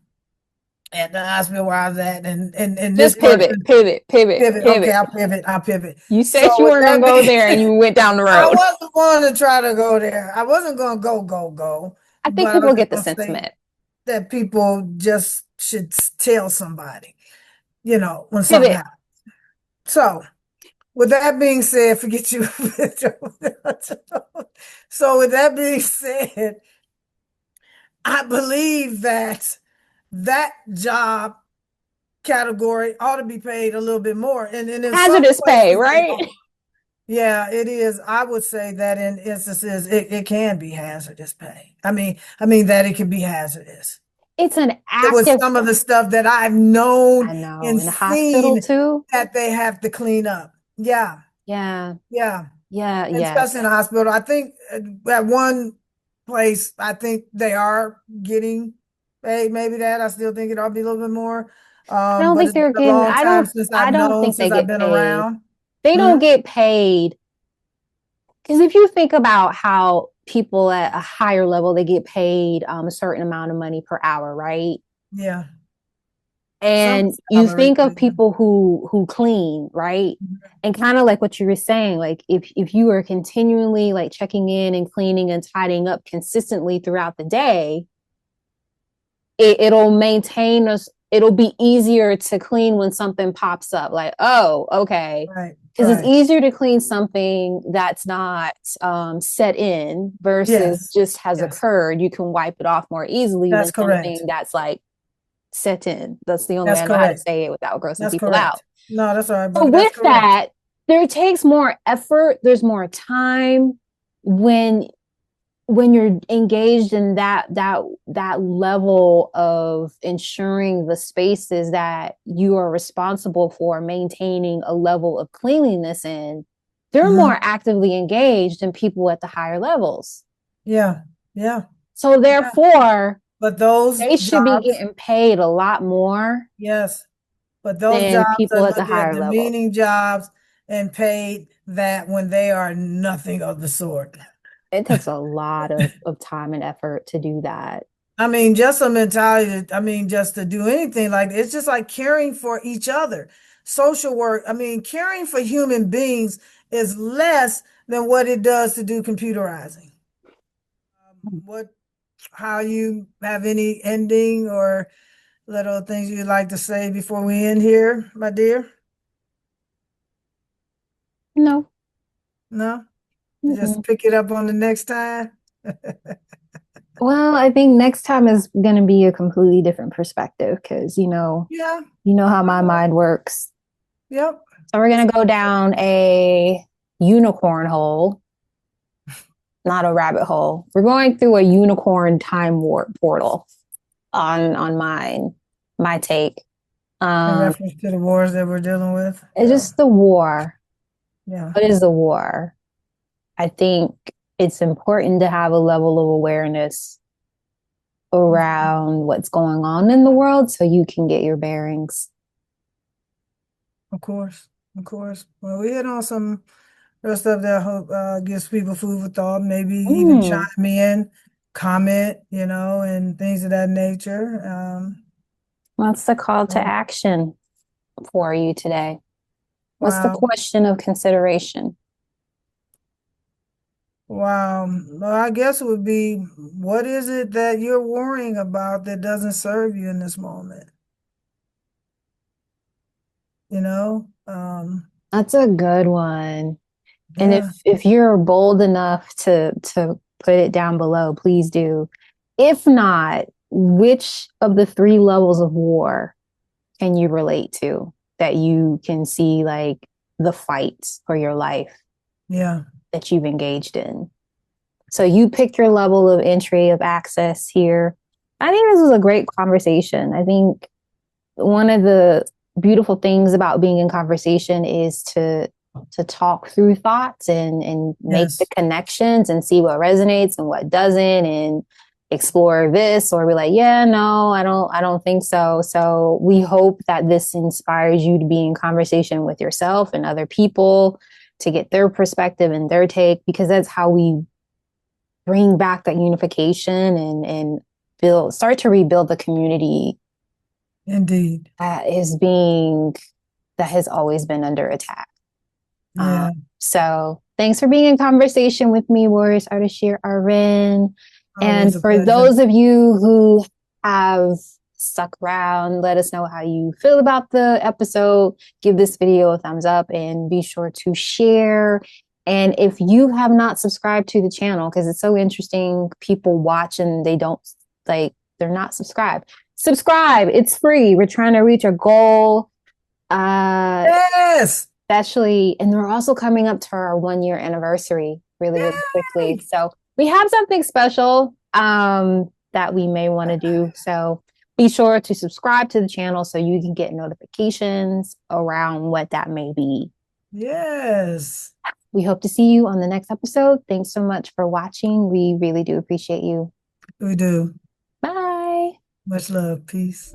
at the hospital where I was at, and this Just pivot, person pivot, pivot, pivot. Okay, pivot. I'll pivot. I'll pivot. You So said you with weren't that gonna go there and being, you went down the I road. wasn't going to try to go there. I wasn't going to go, I think but I people was just get the going to say sentiment. that people just should tell somebody, when something Pivot. happens. So with that being said, forget you. So with that being said, I believe that that job category ought to be paid a little bit more. And in some Hazardous pay, places they right? don't. Yeah, it is. I would say that in instances it can be hazardous pay. I mean that it can be hazardous. It's an It was active, some of the stuff that I've known I know, and in the hospital seen too. that they have to clean up. Yeah, Yeah. yeah. Yeah. And especially in Yes. the hospital. I think at one place, I think they are getting paid. Maybe that. I still think it ought to be a little bit more. I don't But think it's been they're a getting, long time since I I've don't known, think they since I've get been paid. around. They don't Hmm? get paid. Because if you think about how people at a higher level, they get paid a certain amount of money per hour, right? Yeah. Some And you salary, think but of people who clean, right? yeah. And kind of like what you were saying, like if you are continually like checking in and cleaning and tidying up consistently throughout the day, it'll maintain us. It'll be easier to clean when something pops up. Like, oh, okay, Right, because it's right. easier to clean something that's not set in versus Yes, just has yes. occurred. You can wipe it off more easily That's than something correct. that's like set in. That's the only way That's I know how to correct. say it without grossing That's people out. correct. No, that's all right, But but that's with correct. that, there takes more effort. There's more time when you're engaged in that level of ensuring the spaces that you are responsible for maintaining a level of cleanliness in, they're more Hmm. actively engaged than people at the higher levels. Yeah, yeah, So yeah. therefore, But those they should be jobs, getting paid a lot more yes, but those than jobs people are at the they're higher level. demeaning jobs and paid that when they are nothing of the sort. It takes a lot of time and effort to do that. I mean, just a mentality, just to do anything like it's just like caring for each other. Social work, caring for human beings is less than what it does to do computerizing. What, how you have any ending or little things you'd like to say before we end here, my dear? No. No? Just Mm-mm. pick it up on the next time. Well, I think next time is going to be a completely different perspective because Yeah, you know how I my know. mind works. Yep. So we're It's going to go down a unicorn hole, not a rabbit hole. We're going through a unicorn time warp portal on my take. in Um, reference to the wars that we're dealing with. it's Yeah. just the war. Yeah. What is the war? I think it's important to have a level of awareness around what's going on in the world so you can get your bearings. Of course. Of course. Well, we hit on some real stuff that I hope gives people food for thought, maybe even chime Mm, in, comment, and things of that nature. what's the call to So, action for you today? What's the wow. question of consideration? Wow. Well, I guess it would be, what is it that you're worrying about that doesn't serve you in this moment? You know? That's a good one. And Yeah, if you're bold enough to put it down below, please do. If not, which of the three levels of war can you relate to that you can see like the fights for your life yeah, that you've engaged in? So you pick your level of entry of access here. I think this was a great conversation. I think one of the beautiful things about being in conversation is to to talk through thoughts and make the Yes. connections and see what resonates and what doesn't, and explore this, or be like, yeah, no, I don't think so. So we hope that this inspires you to be in conversation with yourself and other people, to get their perspective and their take, because that's how we bring back that unification and start to rebuild the community Indeed. that is being that has always been under attack. Um, Yeah. so thanks for being in conversation with me, Warrioress Ardeshir A'ren. Always And a for pleasure. those of you who have stuck around, let us know how you feel about the episode. Give this video a thumbs up and be sure to share. And if you have not subscribed to the channel, because it's so interesting, people watch and they don't they're not subscribed. Subscribe, it's free. We're trying to reach a goal. Yes. Especially, and we're also coming up to our 1 year anniversary really, really quickly. Yay. So we have something special that we may want to do. So be sure to subscribe to the channel so you can get notifications around what that may be. Yes. We hope to see you on the next episode. Thanks so much for watching. We really do appreciate you. We do. Bye. Much love. Peace.